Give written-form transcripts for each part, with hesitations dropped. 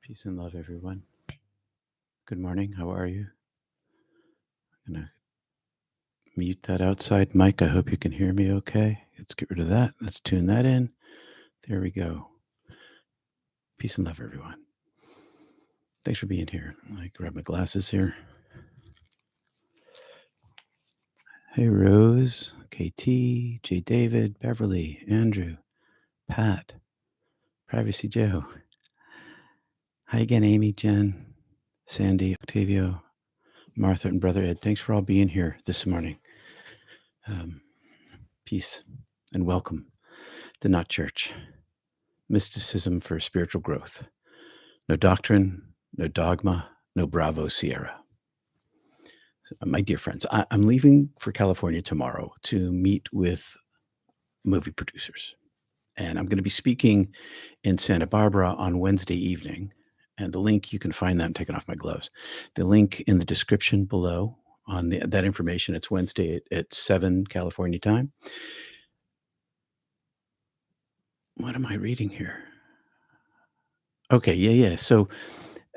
Peace and love, everyone. Good morning. How are you? I'm going to mute that outside mic. I hope you can hear me okay. Let's get rid of that. Let's tune that in. There we go. Peace and love, everyone. Thanks for being here. I grab my glasses here. Hey, Rose, KT, J. David, Beverly, Andrew, Pat, Privacy Joe. Hi again, Amy, Jen, Sandy, Octavio, Martha, and Brother Ed. Thanks for all being here this morning. Peace and welcome to Not Church. Mysticism for spiritual growth. No doctrine, no dogma, no Bravo Sierra. My dear friends, I'm leaving for California tomorrow to meet with movie producers. And I'm going to be speaking in Santa Barbara on Wednesday evening. And the link, you can find that. I'm taking off my gloves. The link in the description below on that information. It's Wednesday at 7 California time. What am I reading here? Okay, yeah. So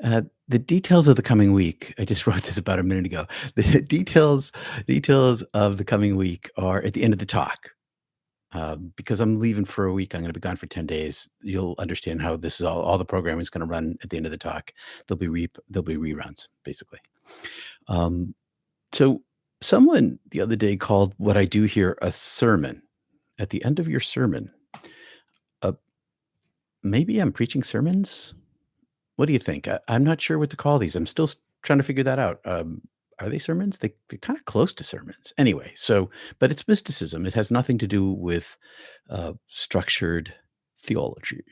the details of the coming week, I just wrote this about a minute ago. The details of the coming week are at the end of the talk. Because I'm leaving for a week, I'm going to be gone for 10 days. You'll understand how this is all the programming is going to run at the end of the talk. There'll be reruns, basically. So someone the other day called what I do here a sermon. At the end of your sermon, maybe I'm preaching sermons. What do you think? I'm not sure what to call these. I'm still trying to figure that out. Are they sermons? They're kind of close to sermons. Anyway, but it's mysticism. It has nothing to do with structured theology.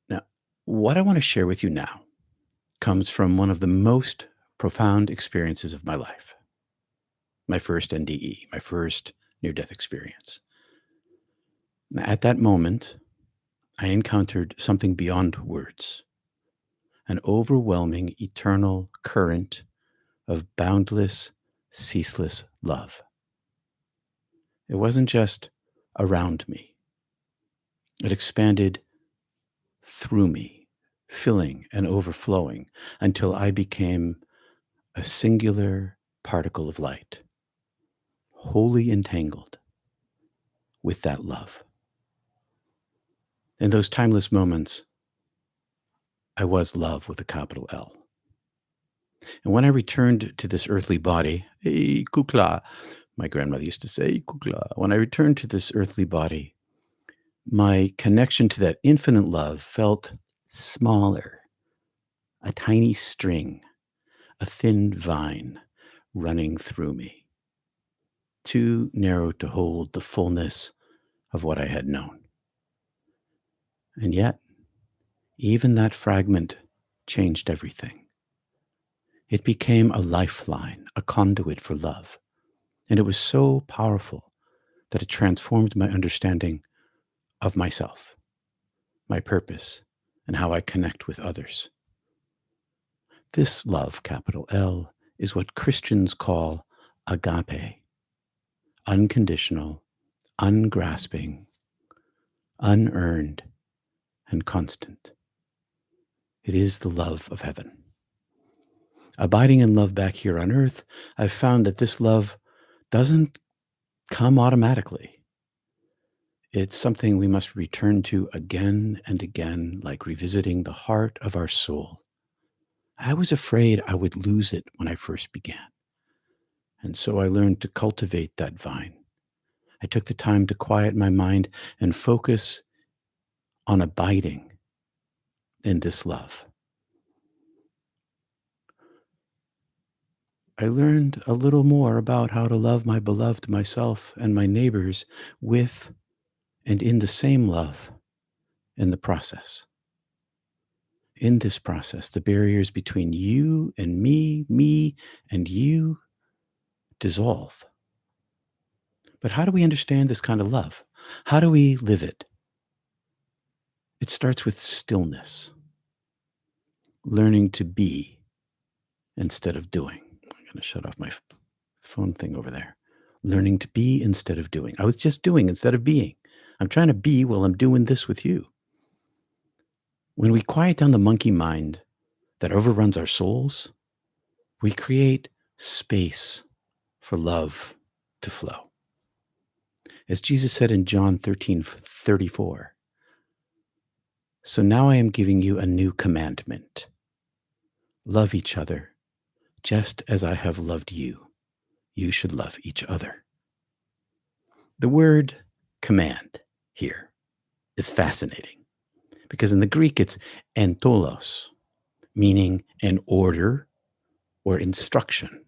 Now, what I want to share with you now comes from one of the most profound experiences of my life. My first NDE, my first near-death experience. Now, at that moment, I encountered something beyond words. An overwhelming, eternal current of boundless, ceaseless love. It wasn't just around me. It expanded through me, filling and overflowing until I became a singular particle of light, wholly entangled with that love. In those timeless moments, I was love with a capital L. And when I returned to this earthly body, hey, kukla, my grandmother used to say, kukla. When I returned to this earthly body, my connection to that infinite love felt smaller, a tiny string, a thin vine running through me, too narrow to hold the fullness of what I had known. And yet, even that fragment changed everything. It became a lifeline, a conduit for love. And it was so powerful that it transformed my understanding of myself, my purpose, and how I connect with others. This love, capital L, is what Christians call agape, unconditional, ungrasping, unearned, and constant. It is the love of heaven. Abiding in love back here on earth, I've found that this love doesn't come automatically. It's something we must return to again and again, like revisiting the heart of our soul. I was afraid I would lose it when I first began. And so I learned to cultivate that vine. I took the time to quiet my mind and focus on abiding in this love. I learned a little more about how to love my beloved myself and my neighbors with and in the same love in the process. In this process, the barriers between you and me and you dissolve. But how do we understand this kind of love? How do we live it? It starts with stillness, learning to be instead of doing. I'm going to shut off my phone thing over there. Learning to be instead of doing. I was just doing instead of being. I'm trying to be while I'm doing this with you. When we quiet down the monkey mind that overruns our souls, we create space for love to flow. As Jesus said in John 13:34, so now I am giving you a new commandment. Love each other just as I have loved you. You should love each other. The word command here is fascinating because in the Greek it's entolos, meaning an order or instruction.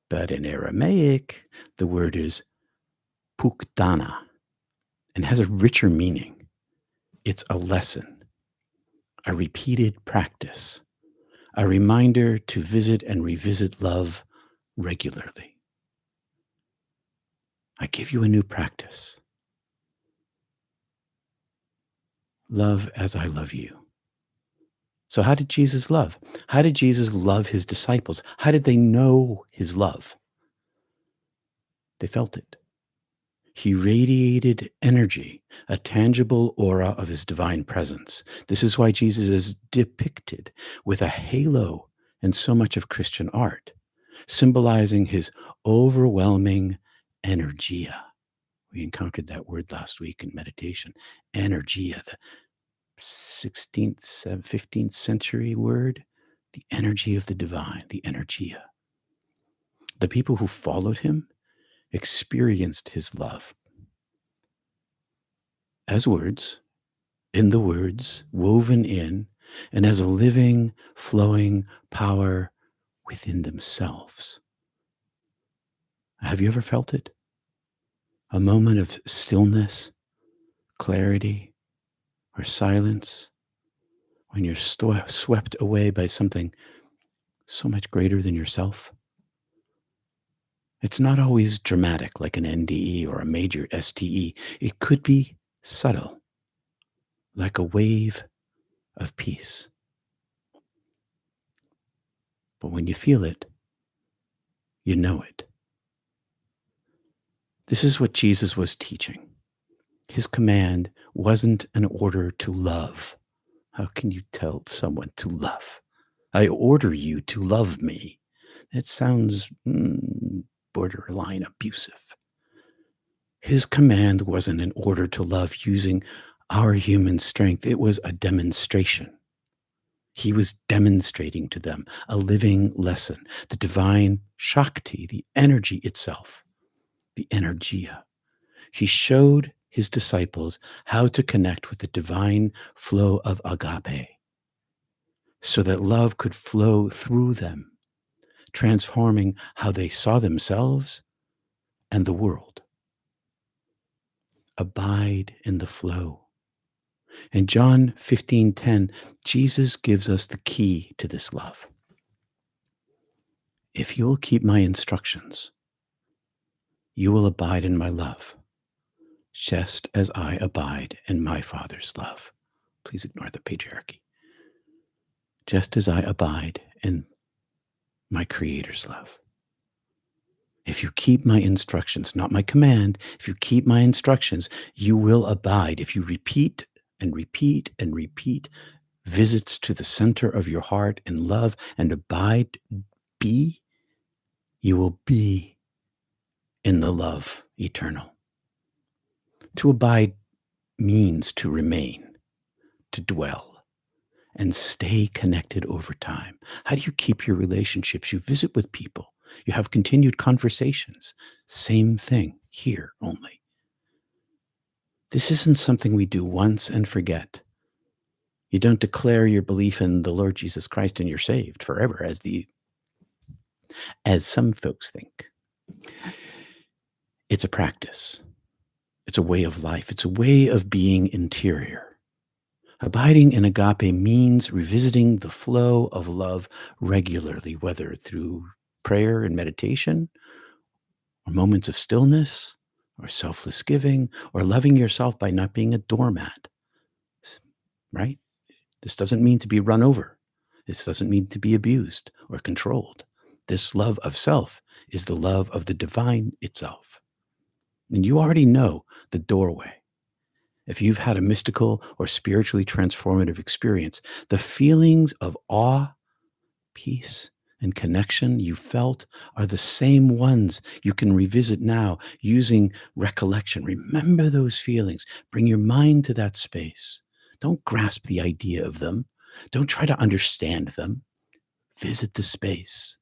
But in Aramaic, the word is puktana and has a richer meaning. It's a lesson, a repeated practice, a reminder to visit and revisit love regularly. I give you a new practice. Love as I love you. So, how did Jesus love? How did Jesus love his disciples? How did they know his love? They felt it. He radiated energy, a tangible aura of his divine presence. This is why Jesus is depicted with a halo in so much of Christian art, symbolizing his overwhelming energia. We encountered that word last week in meditation. Energia, the 16th, 15th century word, the energy of the divine, the energia. The people who followed him experienced his love as words, in the words, woven in, and as a living, flowing power within themselves. Have you ever felt it? A moment of stillness, clarity, or silence when you're swept away by something so much greater than yourself? It's not always dramatic like an NDE or a major STE. It could be subtle, like a wave of peace. But when you feel it, you know it. This is what Jesus was teaching. His command wasn't an order to love. How can you tell someone to love? I order you to love me. It sounds borderline abusive. His command wasn't an order to love using our human strength. It was a demonstration. He was demonstrating to them a living lesson, the divine Shakti, the energy itself, the energia. He showed his disciples how to connect with the divine flow of agape so that love could flow through them, transforming how they saw themselves and the world. Abide in the flow. In John 15:10, Jesus gives us the key to this love. If you will keep my instructions, you will abide in my love, just as I abide in my Father's love. Please ignore the patriarchy. Just as I abide in my Creator's love. If you keep my instructions, not my command, if you keep my instructions, you will abide. If you repeat and repeat and repeat visits to the center of your heart in love and abide, you will be in the love eternal. To abide means to remain, to dwell, and stay connected over time. How do you keep your relationships? You visit with people. You have continued conversations. Same thing here only. This isn't something we do once and forget. You don't declare your belief in the Lord Jesus Christ and you're saved forever, as some folks think. It's a practice. It's a way of life. It's a way of being interior. Abiding in agape means revisiting the flow of love regularly, whether through prayer and meditation, or moments of stillness, or selfless giving, or loving yourself by not being a doormat. Right? This doesn't mean to be run over. This doesn't mean to be abused or controlled. This love of self is the love of the divine itself. And you already know the doorway. If you've had a mystical or spiritually transformative experience, the feelings of awe, peace, and connection you felt are the same ones you can revisit now using recollection. Remember those feelings. Bring your mind to that space. Don't grasp the idea of them. Don't try to understand them. Visit the space.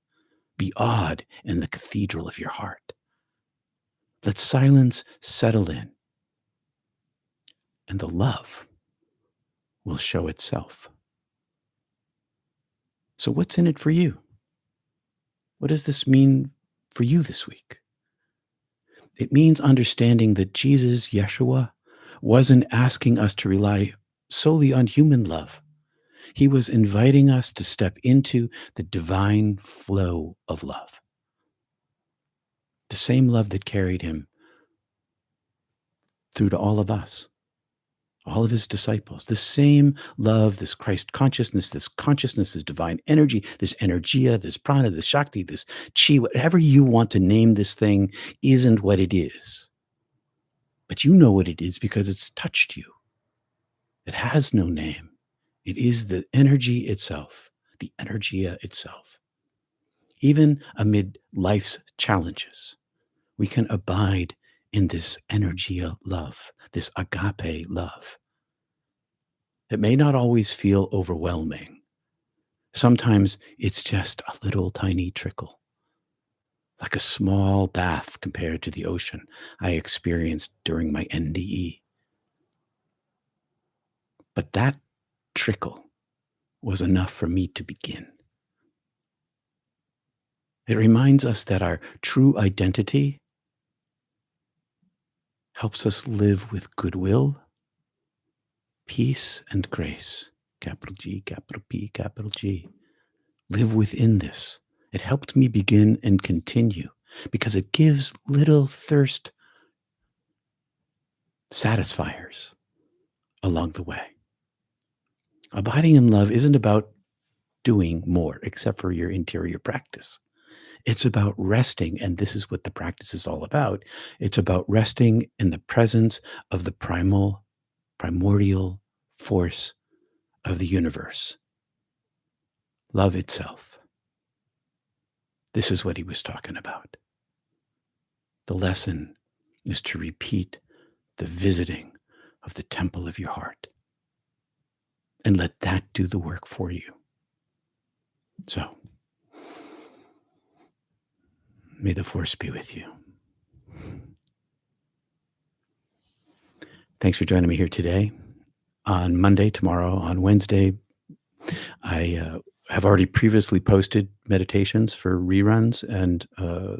Be awed in the cathedral of your heart. Let silence settle in, and the love will show itself. So, what's in it for you? What does this mean for you this week? It means understanding that Jesus, Yeshua, wasn't asking us to rely solely on human love. He was inviting us to step into the divine flow of love, the same love that carried him through to all of us, all of his disciples. The same love, this Christ consciousness, this divine energy, this energia, this prana, this shakti, this chi, whatever you want to name this thing, isn't what it is. But you know what it is because it's touched you. It has no name. It is the energy itself, the energia itself. Even amid life's challenges, we can abide in this energia love, this agape love. It may not always feel overwhelming. Sometimes it's just a little tiny trickle, like a small bath compared to the ocean I experienced during my NDE. But that trickle was enough for me to begin. It reminds us that our true identity helps us live with goodwill, peace, and grace. Capital G, capital P, capital G. Live within this. It helped me begin and continue because it gives little thirst satisfiers along the way. Abiding in love isn't about doing more, except for your interior practice. It's about resting, and this is what the practice is all about. It's about resting in the presence of the primordial force of the universe, love itself. This is what he was talking about. The lesson is to repeat the visiting of the temple of your heart and let that do the work for you. So, may the force be with you. Thanks for joining me here today. On Monday, tomorrow, on Wednesday, I have already previously posted meditations for reruns, and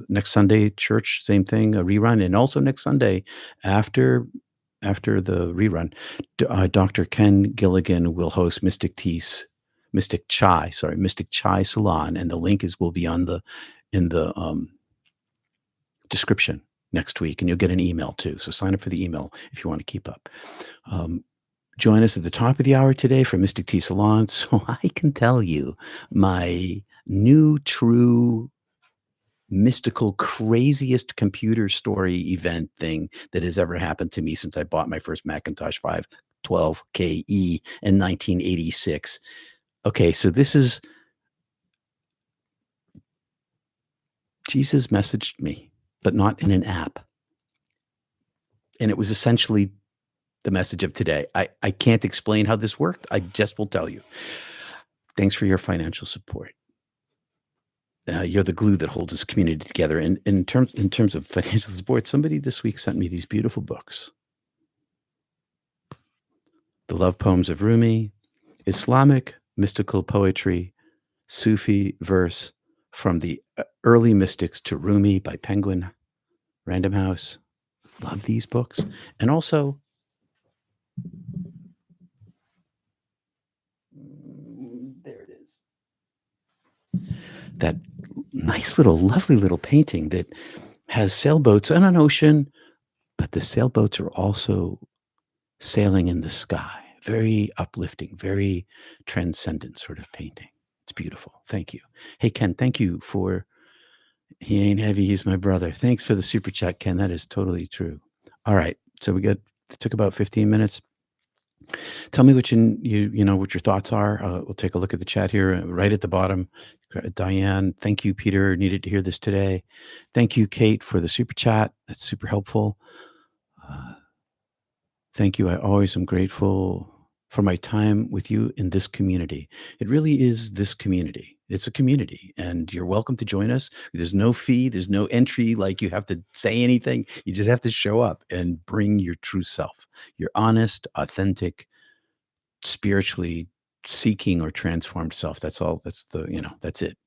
next Sunday, church, same thing, a rerun, and also next Sunday, after the rerun, Dr. Ken Gilligan will host Mystic Chai Salon, and the link will be on the in the description next week, and you'll get an email too. So sign up for the email if you want to keep up. Join us at the top of the hour today for Mystic Tea Salon, so I can tell you my new, true, mystical, craziest computer story event thing that has ever happened to me since I bought my first Macintosh 512KE in 1986. Okay, so this is Jesus messaged me, but not in an app. And it was essentially the message of today. I can't explain how this worked. I just will tell you. Thanks for your financial support. You're the glue that holds this community together. And in terms of financial support, somebody this week sent me these beautiful books. The Love Poems of Rumi, Islamic Mystical Poetry, Sufi Verse from the Early Mystics to Rumi by Penguin Random House. Love these books. And also, there it is. That nice little, lovely little painting that has sailboats on an ocean, but the sailboats are also sailing in the sky. Very uplifting, very transcendent sort of painting. It's beautiful. Thank you. Hey, Ken, thank you for, he ain't heavy, he's my brother. Thanks for the super chat, Ken. That is totally true. All right. So we got It took about 15 minutes. Tell me what you know, what your thoughts are. We'll take a look at the chat here, right at the bottom. Diane, thank you, Peter. Needed to hear this today. Thank you, Kate, for the super chat. That's super helpful. Uh, Thank you. I always am grateful for my time with you in this community. It really is this community. It's a community, and you're welcome to join us. There's no fee, there's no entry, like you have to say anything. You just have to show up and bring your true self, your honest, authentic, spiritually seeking or transformed self. That's all. That's that's it.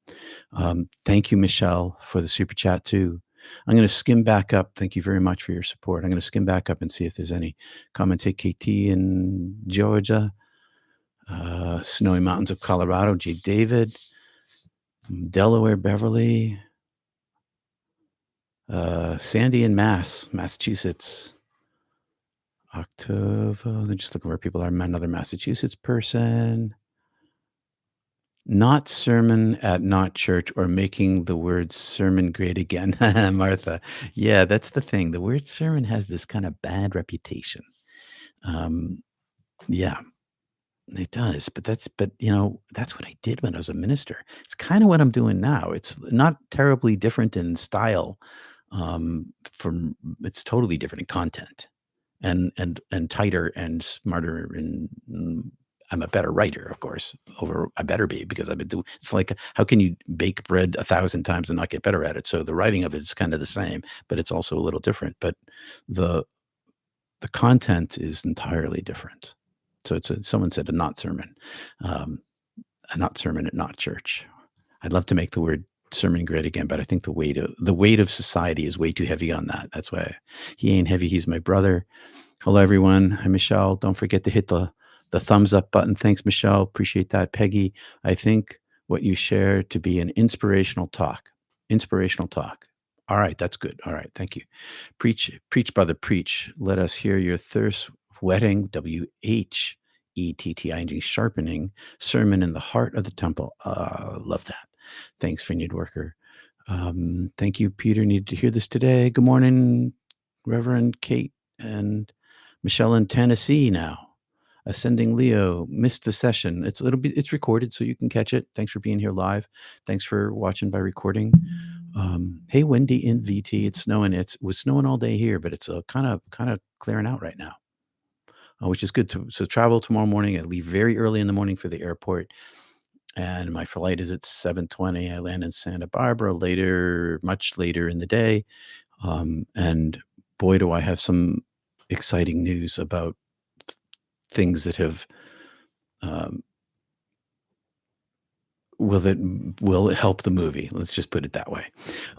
Thank you, Michelle, for the super chat too. I'm going to skim back up. Thank you very much for your support. I'm going to skim back up and see if there's any comments. Hey, KT in Georgia, snowy mountains of Colorado. J. David, Delaware, Beverly, Sandy in Massachusetts. October. They're just looking where people are. I'm another Massachusetts person. Not sermon at not church or making the word sermon great again. Martha. Yeah, that's the thing. The word sermon has this kind of bad reputation. Um, yeah, it does. But that's what I did when I was a minister. It's kind of what I'm doing now. It's not terribly different in style. From It's totally different in content and tighter and smarter and I'm a better writer, of course. Over I better be because I've been doing. It's like how can you bake bread 1,000 times and not get better at it? So the writing of it is kind of the same, but it's also a little different. But the the content is entirely different. So someone said um, a not sermon at not church. I'd love to make the word sermon great again, but I think the weight of society is way too heavy on that. That's why he ain't heavy. He's my brother. Hello, everyone. Hi, Michelle. Don't forget to hit the thumbs up button. Thanks, Michelle. Appreciate that. Peggy, I think what you share to be an inspirational talk. Inspirational talk. All right, that's good. All right, thank you. Preach, brother, preach. Let us hear your thirst whetting, WHETTING, sharpening sermon in the heart of the temple. Love that. Thanks, Vineyard Worker. Thank you, Peter. Needed to hear this today. Good morning, Reverend Kate and Michelle in Tennessee now. Ascending Leo, missed the session. It's recorded, so you can catch it. Thanks for being here live. Thanks for watching by recording. Hey, Wendy in VT. It's snowing. It was snowing all day here, but it's kind of clearing out right now, which is good. So travel tomorrow morning. I leave very early in the morning for the airport, and my flight is at 7:20. I land in Santa Barbara later, much later in the day, and boy, do I have some exciting news about things that have um, that will help the movie. Let's just put it that way.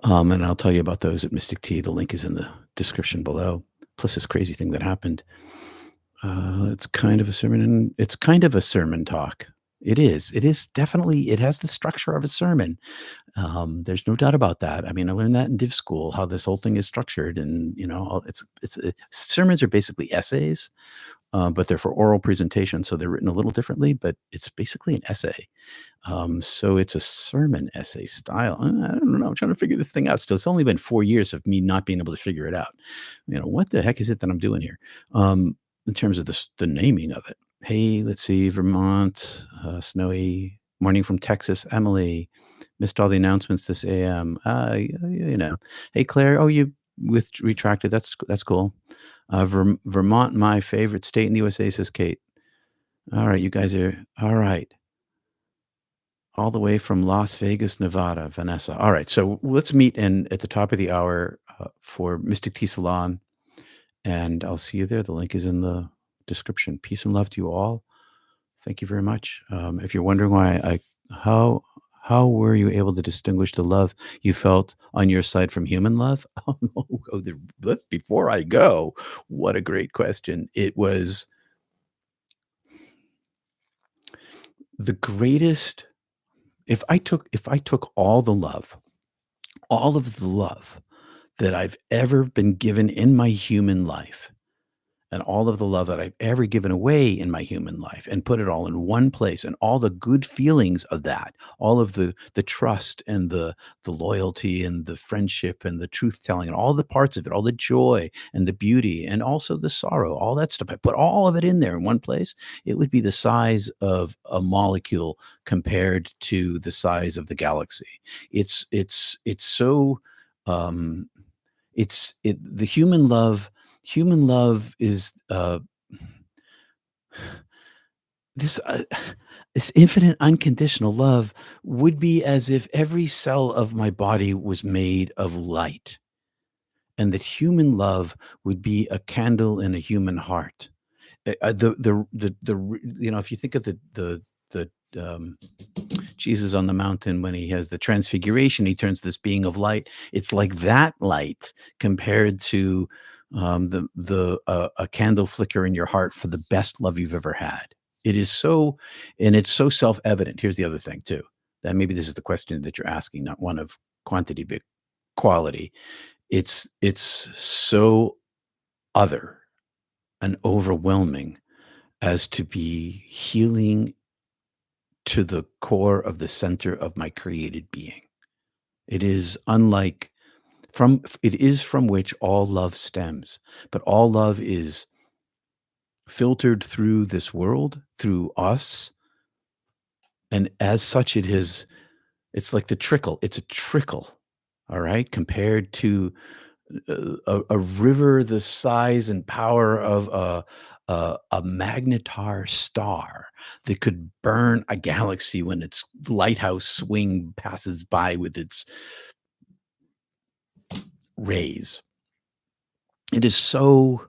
And I'll tell you about those at Mystic Tea. The link is in the description below. Plus, this crazy thing that happened. It's kind of a sermon, and it's kind of a sermon talk. It is. It is definitely. It has the structure of a sermon. There's no doubt about that. I mean, I learned that in div school how this whole thing is structured, and sermons are basically essays, but they're for oral presentation, so they're written a little differently. But it's basically an essay. So it's a sermon essay style. I don't know. I'm trying to figure this thing out still. It's only been 4 years of me not being able to figure it out. What the heck is it that I'm doing here? In terms of the naming of it. Hey, let's see, Vermont, snowy morning from Texas. Emily, missed all the announcements this AM. Hey, Claire. Oh, you retracted. That's cool. Vermont, my favorite state in the USA, says Kate. All right, you guys are all right. All the way from Las Vegas, Nevada, Vanessa. All right, so let's meet at the top of the hour for Mystic Tea Salon, and I'll see you there. The link is in the description. Peace and love to you all. Thank you very much. If you're wondering how were you able to distinguish the love you felt on your side from human love? Before I go, what a great question. It was the greatest. If I took all of the love that I've ever been given in my human life, and all of the love that I've ever given away in my human life and put it all in one place, and all the good feelings of that, all of the trust and the loyalty and the friendship and the truth telling and all the parts of it, all the joy and the beauty and also the sorrow, all that stuff. I put all of it in there in one place. It would be the size of a molecule compared to the size of the galaxy. It's so um the human love is this this infinite unconditional love would be as if every cell of my body was made of light, and that human love would be a candle in a human heart. If you think of the Jesus on the mountain when he has the transfiguration, he turns this being of light. It's like that light compared to a candle flicker in your heart for the best love you've ever had. It is so, and it's so self evident. Here's the other thing too. That maybe this is the question that you're asking, not one of quantity but quality. It's so other and overwhelming as to be healing to the core of the center of my created being. It is unlike it is from which all love stems, but all love is filtered through this world, through us, and as such it's like the trickle. It's a trickle, all right, compared to a river the size and power of a magnetar star that could burn a galaxy when its lighthouse swing passes by with its rays. It is so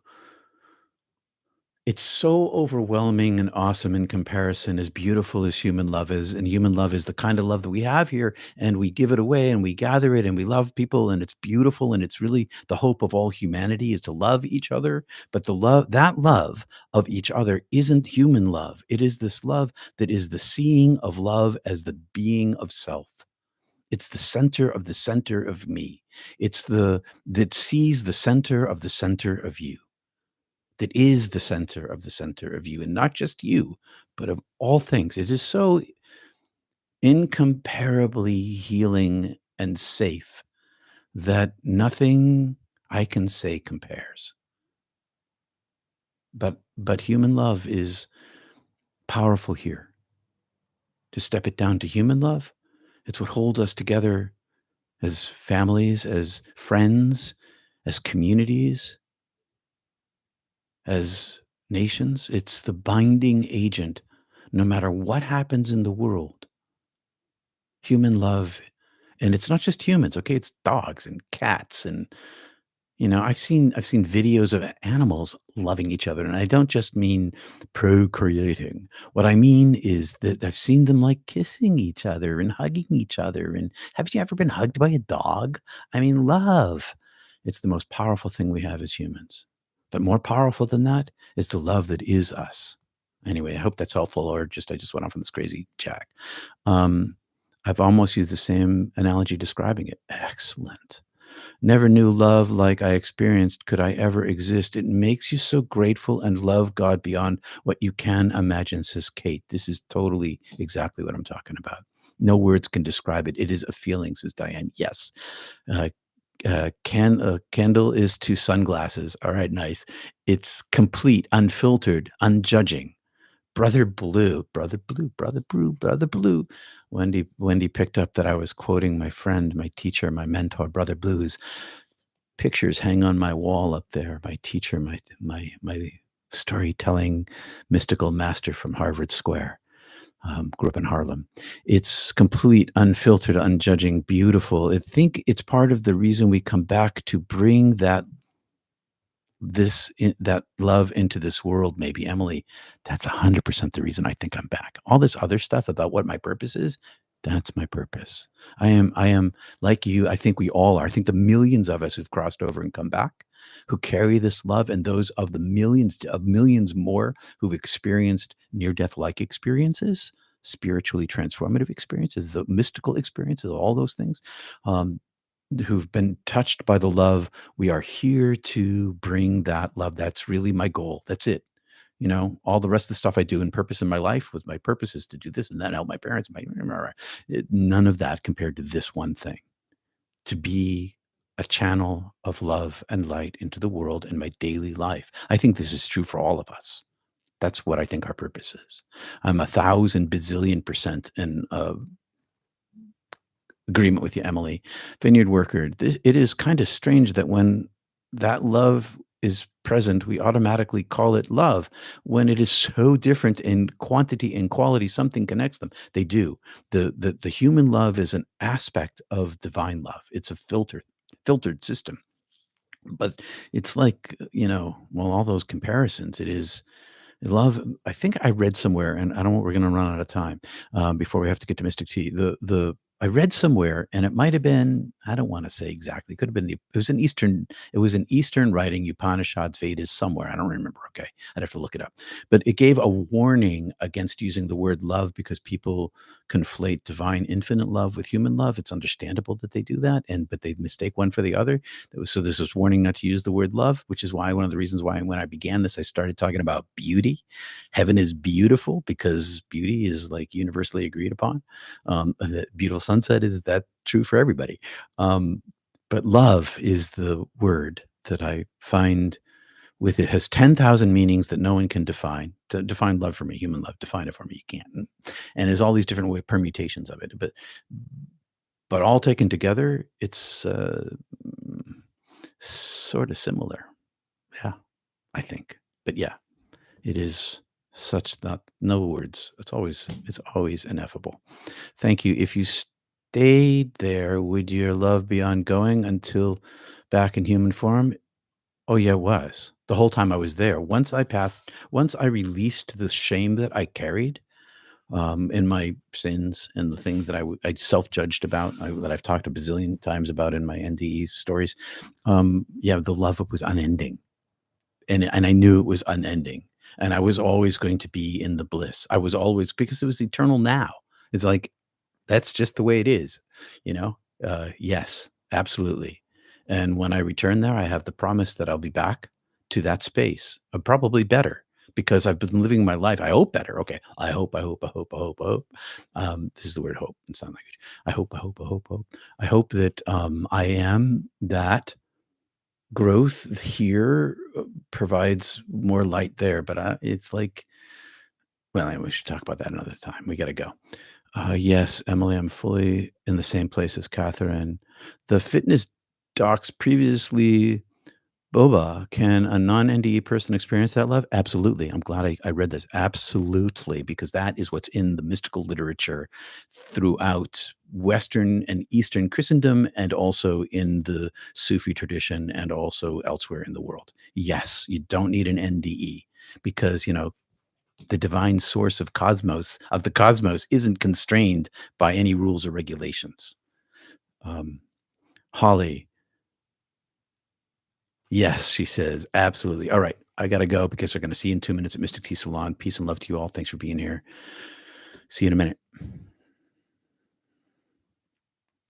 it's so overwhelming and awesome in comparison, as beautiful as human love is, and human love is the kind of love that we have here, and we give it away, and we gather it, and we love people, and it's beautiful, and it's really the hope of all humanity is to love each other, but that love of each other isn't human love. It is this love that is the seeing of love as the being of self. It's the center of me. It's the that sees the center of the center of you, that is the center of the center of you, and not just you, but of all things. It is so incomparably healing and safe that nothing I can say compares. But human love is powerful here. To step it down to human love, it's what holds us together as families, as friends, as communities, as nations. It's the binding agent no matter what happens in the world. Human love, and it's not just humans, okay? It's dogs and cats and I've seen videos of animals loving each other, and I don't just mean procreating. What I mean is that I've seen them like kissing each other and hugging each other. And have you ever been hugged by a dog? I mean, love. It's the most powerful thing we have as humans. But more powerful than that is the love that is us. Anyway, I hope that's helpful, or just I just went off on this crazy jack. Um, I've almost used the same analogy describing it. Excellent. Never knew love like I experienced could I ever exist. It makes you so grateful and love God beyond what you can imagine, says Kate. This is totally exactly what I'm talking about. No words can describe it. It is a feeling, says Diane. Yes. Uh, candle is to sunglasses. All right, nice. It's complete, unfiltered, unjudging. Brother Blue, Brother Blue, Brother Blue, Brother Blue. Wendy picked up that I was quoting my friend, my teacher, my mentor, Brother Blue's pictures hang on my wall up there. My teacher, my storytelling mystical master from Harvard Square. Grew up in Harlem. It's complete, unfiltered, unjudging, beautiful. I think it's part of the reason we come back to bring that love into this world. Maybe Emily, that's 100% the reason I think I'm back. All this other stuff about what my purpose is, that's my purpose. I am like you. I think we all are. I think the millions of us who've crossed over and come back, who carry this love, and those of the millions more who've experienced near death like experiences, spiritually transformative experiences, the mystical experiences, all those things. um, who've been touched by the love. We are here to bring that love. That's really my goal. That's it. All the rest of the stuff I do in purpose in my life with my purpose is to do this and that, help my parents, none of that compared to this one thing, to be a channel of love and light into the world in my daily life. I think this is true for all of us. That's what I think our purpose is. I'm 1,000 bazillion% in agreement with you, Emily. Vineyard worker, it is kind of strange that when that love is present, we automatically call it love. When it is so different in quantity and quality, something connects them. They do. The human love is an aspect of divine love. It's a filtered system. But it's like, well, all those comparisons, it is love. I think I read somewhere, and I don't know, we're going to run out of time before we have to get to Mystic Tea. The I read somewhere, and it might have been, I don't want to say exactly. It could have been it was an Eastern writing, Upanishads, Vedas, somewhere. I don't remember. Okay, I'd have to look it up. But it gave a warning against using the word love because people conflate divine infinite love with human love. It's understandable that they do that, but they mistake one for the other. So there's this warning not to use the word love, which is why one of the reasons why when I began this, I started talking about beauty. Heaven is beautiful because beauty is like universally agreed upon. The beautiful sunset, is that true for everybody? Um, but love is the word that I find with it has 10,000 meanings that no one can define. To define love for me, human love, define it for me. You can't. And there's all these different permutations of it. But all taken together, it's sort of similar. Yeah, I think. But yeah, it is such not no words. It's always ineffable. Thank you. If you stayed there, would your love be ongoing until back in human form? Oh yeah, it was. The whole time I was there. Once I released the shame that I carried, in my sins and the things that I self-judged about, that I've talked a bazillion times about in my NDE stories. Yeah, the love was unending, and I knew it was unending, and I was always going to be in the bliss. I was always, because it was eternal now. It's like that's just the way it is, you know? Yes, absolutely. And when I return there, I have the promise that I'll be back to that space, probably better because I've been living my life. I hope better. Okay. I hope. This is the word hope in sign language. I hope. I hope that I am that growth here provides more light there. But it's like, well, anyway, we should talk about that another time. We got to go. Yes, Emily, I'm fully in the same place as Catherine. The fitness docs previously, Boba, can a non NDE person experience that love? Absolutely. I'm glad I read this. Absolutely, because that is what's in the mystical literature throughout Western and Eastern Christendom, and also in the Sufi tradition, and also elsewhere in the world. Yes, you don't need an NDE because, the divine source of the cosmos isn't constrained by any rules or regulations. Um, Holly, yes, she says, absolutely. All right, I gotta go because we're gonna see you in 2 minutes at Mystic Tea Salon. Peace and love to you all. Thanks for being here. See you in a minute.